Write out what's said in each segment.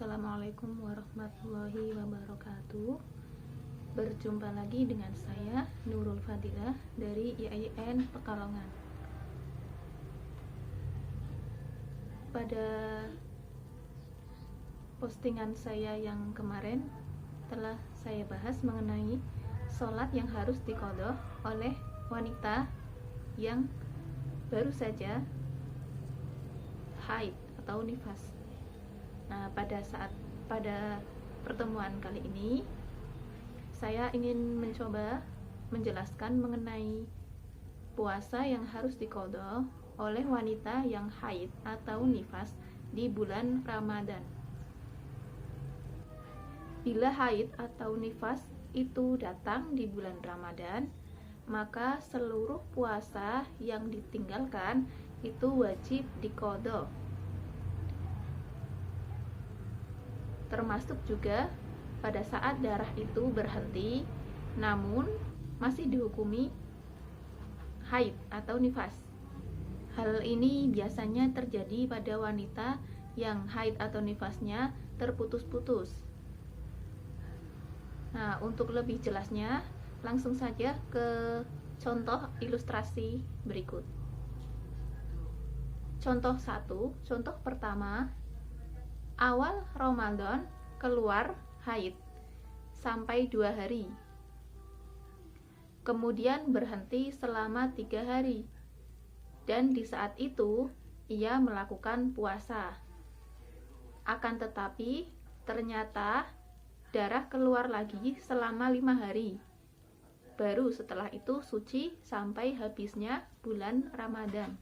Assalamualaikum warahmatullahi wabarakatuh. Berjumpa lagi dengan saya Nurul Fadilah dari IAIN Pekalongan. Pada postingan saya yang kemarin telah saya bahas mengenai sholat yang harus diqadha oleh wanita yang baru saja haid atau nifas. Nah, pada pertemuan kali ini saya ingin mencoba menjelaskan mengenai puasa yang harus diqadha oleh wanita yang haid atau nifas di bulan Ramadan. Bila haid atau nifas itu datang di bulan Ramadan, maka seluruh puasa yang ditinggalkan itu wajib diqadha. Termasuk juga pada saat darah itu berhenti namun masih dihukumi haid atau nifas. Hal ini biasanya terjadi pada wanita yang haid atau nifasnya terputus-putus. Nah, untuk lebih jelasnya langsung saja ke contoh ilustrasi berikut. Contoh 1, contoh pertama, awal Ramadan keluar haid sampai 2 hari, kemudian berhenti selama 3 hari, dan di saat itu ia melakukan puasa. Akan tetapi ternyata darah keluar lagi selama 5 hari, baru setelah itu suci sampai habisnya bulan Ramadan.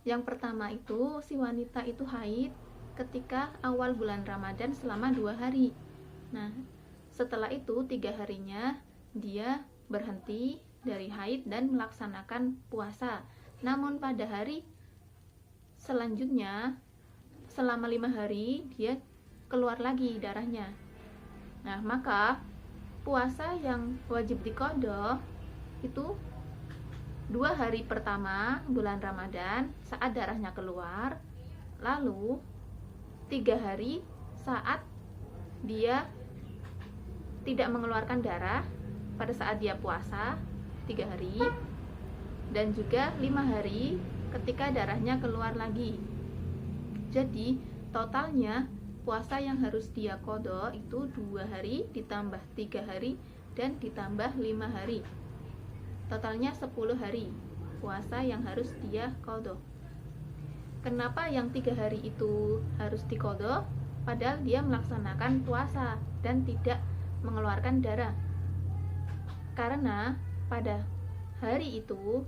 Yang pertama itu, si wanita itu haid ketika awal bulan Ramadan selama 2 hari. Nah, setelah itu 3 harinya dia berhenti dari haid dan melaksanakan puasa. Namun pada hari selanjutnya selama 5 hari dia keluar lagi darahnya. Nah, maka puasa yang wajib diqadha itu 2 hari pertama bulan Ramadan saat darahnya keluar, lalu 3 hari saat dia tidak mengeluarkan darah pada saat dia puasa 3 hari, dan juga 5 hari ketika darahnya keluar lagi. Jadi totalnya puasa yang harus dia qadha itu 2 hari ditambah 3 hari dan ditambah 5 hari. Totalnya 10 hari puasa yang harus dia qadha. Kenapa yang 3 hari itu harus diqadha padahal dia melaksanakan puasa dan tidak mengeluarkan darah? Karena pada hari itu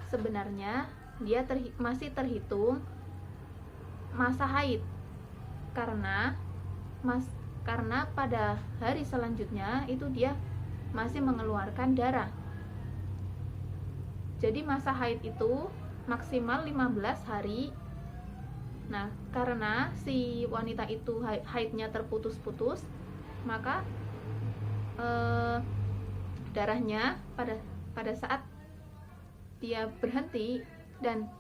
sebenarnya dia masih terhitung masa haid, karena pada hari selanjutnya itu dia masih mengeluarkan darah. Jadi masa haid itu maksimal 15 hari. Nah, karena si wanita itu haidnya terputus-putus, maka darahnya pada saat dia berhenti dan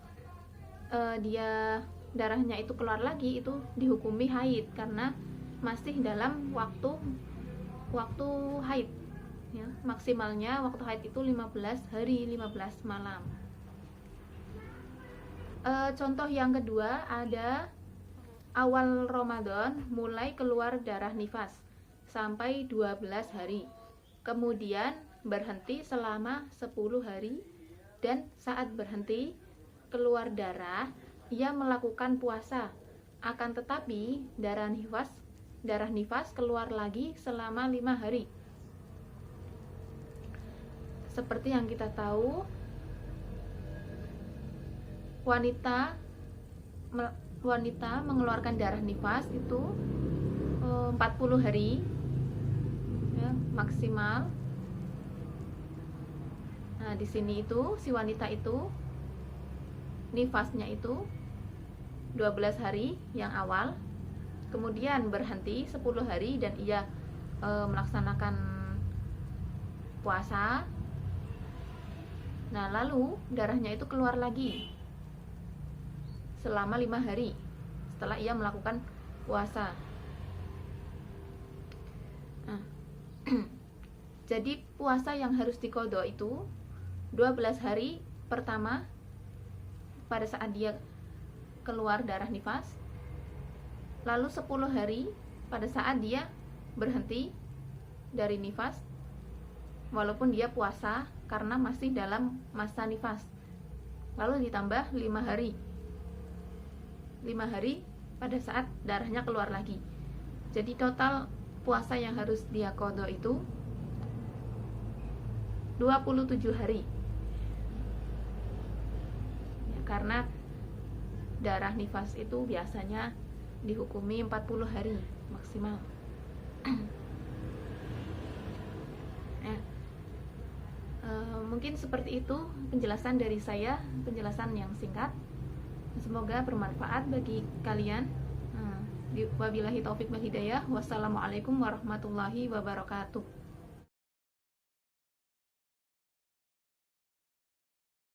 darahnya itu keluar lagi, itu dihukumi haid karena masih dalam waktu haid. Ya, maksimalnya waktu haid itu 15 hari 15 malam. Contoh yang kedua ada awal Ramadan mulai keluar darah nifas sampai 12 hari, kemudian berhenti selama 10 hari, dan saat berhenti keluar darah ia melakukan puasa. Akan tetapi darah nifas keluar lagi selama 5 hari. Seperti yang kita tahu, wanita mengeluarkan darah nifas itu 40 hari ya, maksimal. Nah, di sini itu si wanita itu nifasnya itu 12 hari yang awal, kemudian berhenti 10 hari dan ia melaksanakan puasa. Nah, lalu darahnya itu keluar lagi selama 5 hari setelah ia melakukan puasa. Nah, jadi puasa yang harus diqadha itu 12 hari pertama pada saat dia keluar darah nifas, lalu 10 hari pada saat dia berhenti dari nifas walaupun dia puasa karena masih dalam masa nifas, lalu ditambah 5 hari pada saat darahnya keluar lagi. Jadi total puasa yang harus dia qadha itu 27 hari ya, karena darah nifas itu biasanya dihukumi 40 hari maksimal. Ya, mungkin seperti itu penjelasan dari saya, penjelasan yang singkat, semoga bermanfaat bagi kalian. Wabillahi taufik wal hidayah. Wassalamualaikum warahmatullahi wabarakatuh.